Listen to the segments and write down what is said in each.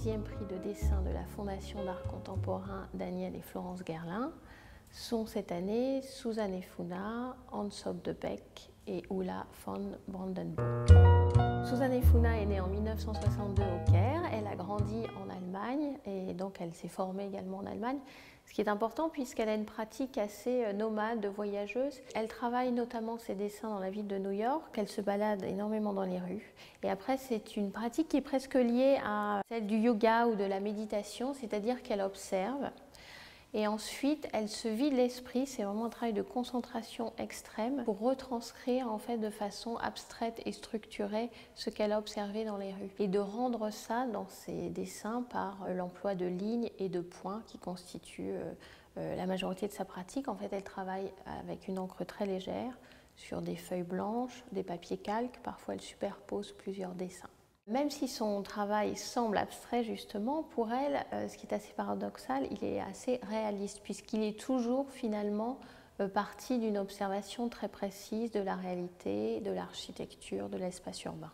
6e prix de dessin de la Fondation d'art contemporain Daniel et Florence Guerlain sont cette année Suzanne Efuna, Hans Op de Beeck et Ulla von Brandenburg. Suzanne Efuna est née en 1962 au Caire. Elle a grandi en Allemagne et donc elle s'est formée également en Allemagne. Ce qui est important puisqu'elle a une pratique assez nomade de voyageuse. Elle travaille notamment ses dessins dans la ville de New York. Elle se balade énormément dans les rues. Et après, c'est une pratique qui est presque liée à celle du yoga ou de la méditation, c'est-à-dire qu'elle observe. Et ensuite, elle se vide l'esprit, c'est vraiment un travail de concentration extrême pour retranscrire en fait de façon abstraite et structurée ce qu'elle a observé dans les rues. Et de rendre ça dans ses dessins par l'emploi de lignes et de points qui constituent la majorité de sa pratique. En fait, elle travaille avec une encre très légère sur des feuilles blanches, des papiers calques, parfois elle superpose plusieurs dessins. Même si son travail semble abstrait justement, pour elle, ce qui est assez paradoxal, il est assez réaliste puisqu'il est toujours finalement parti d'une observation très précise de la réalité, de l'architecture, de l'espace urbain.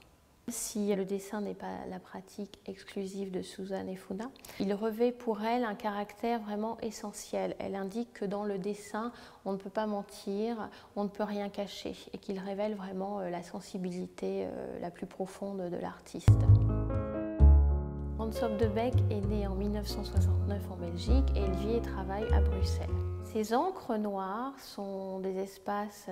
Si le dessin n'est pas la pratique exclusive de Suzanne Efuna, il revêt pour elle un caractère vraiment essentiel. Elle indique que dans le dessin, on ne peut pas mentir, on ne peut rien cacher et qu'il révèle vraiment la sensibilité la plus profonde de l'artiste. Hans Op de Beeck est né en 1969 en Belgique et il vit et travaille à Bruxelles. Ces encres noires sont des espaces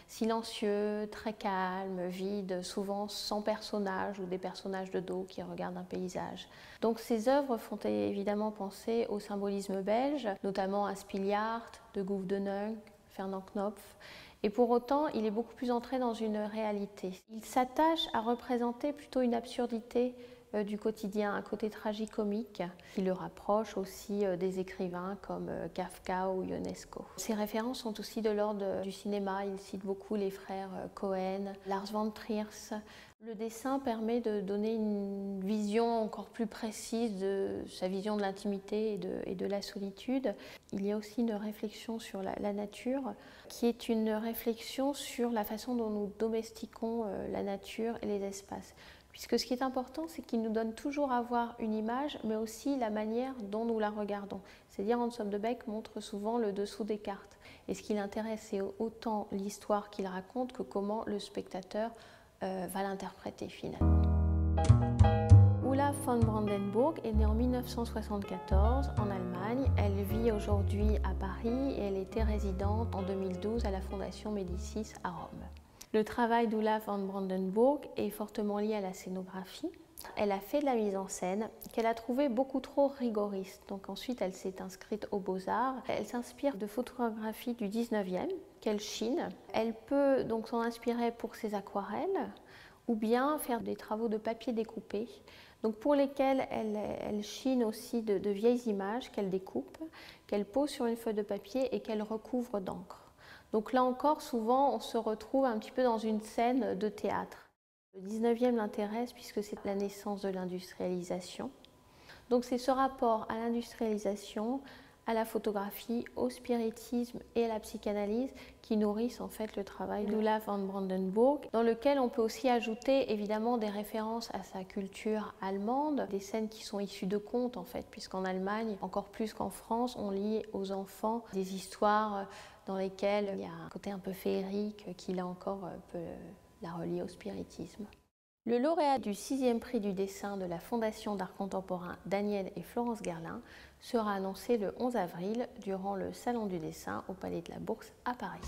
silencieux, très calmes, vides, souvent sans personnages ou des personnages de dos qui regardent un paysage. Donc ces œuvres font évidemment penser au symbolisme belge, notamment à Stiljaert, de Gouw de Neunk, Fernand Knopf. Et pour autant, il est beaucoup plus entré dans une réalité. Il s'attache à représenter plutôt une absurdité du quotidien, un côté tragicomique qui le rapproche aussi des écrivains comme Kafka ou Ionesco. Ses références sont aussi de l'ordre du cinéma. Il cite beaucoup les frères Cohen, Lars von Trier. Le dessin permet de donner une vision encore plus précise de sa vision de l'intimité et de la solitude. Il y a aussi une réflexion sur la nature qui est une réflexion sur la façon dont nous domestiquons la nature et les espaces. Puisque ce qui est important, c'est qu'il nous donne toujours à voir une image, mais aussi la manière dont nous la regardons. C'est-à-dire, Hans Op de Beeck montre souvent le dessous des cartes. Et ce qui l'intéresse, c'est autant l'histoire qu'il raconte que comment le spectateur va l'interpréter finalement. Ulla von Brandenburg est née en 1974 en Allemagne. Elle vit aujourd'hui à Paris et elle était résidente en 2012 à la Fondation Médicis à Rome. Le travail d'Ulla von Brandenburg est fortement lié à la scénographie. Elle a fait de la mise en scène qu'elle a trouvée beaucoup trop rigoriste. Donc ensuite, elle s'est inscrite aux Beaux-Arts. Elle s'inspire de photographies du 19e qu'elle chine. Elle peut donc s'en inspirer pour ses aquarelles ou bien faire des travaux de papier découpé, donc pour lesquels elle chine aussi de vieilles images qu'elle découpe, qu'elle pose sur une feuille de papier et qu'elle recouvre d'encre. Donc là encore, souvent, on se retrouve un petit peu dans une scène de théâtre. Le 19e l'intéresse puisque c'est la naissance de l'industrialisation. Donc c'est ce rapport à l'industrialisation, à la photographie, au spiritisme et à la psychanalyse qui nourrissent en fait le travail d'Ulla von Brandenburg, dans lequel on peut aussi ajouter évidemment des références à sa culture allemande, des scènes qui sont issues de contes en fait, puisqu'en Allemagne, encore plus qu'en France, on lit aux enfants des histoires dans lesquelles il y a un côté un peu féerique qui là encore peut la relier au spiritisme. Le lauréat du 6e prix du dessin de la Fondation d'art contemporain Daniel et Florence Guerlain sera annoncé le 11 avril durant le Salon du dessin au Palais de la Bourse à Paris.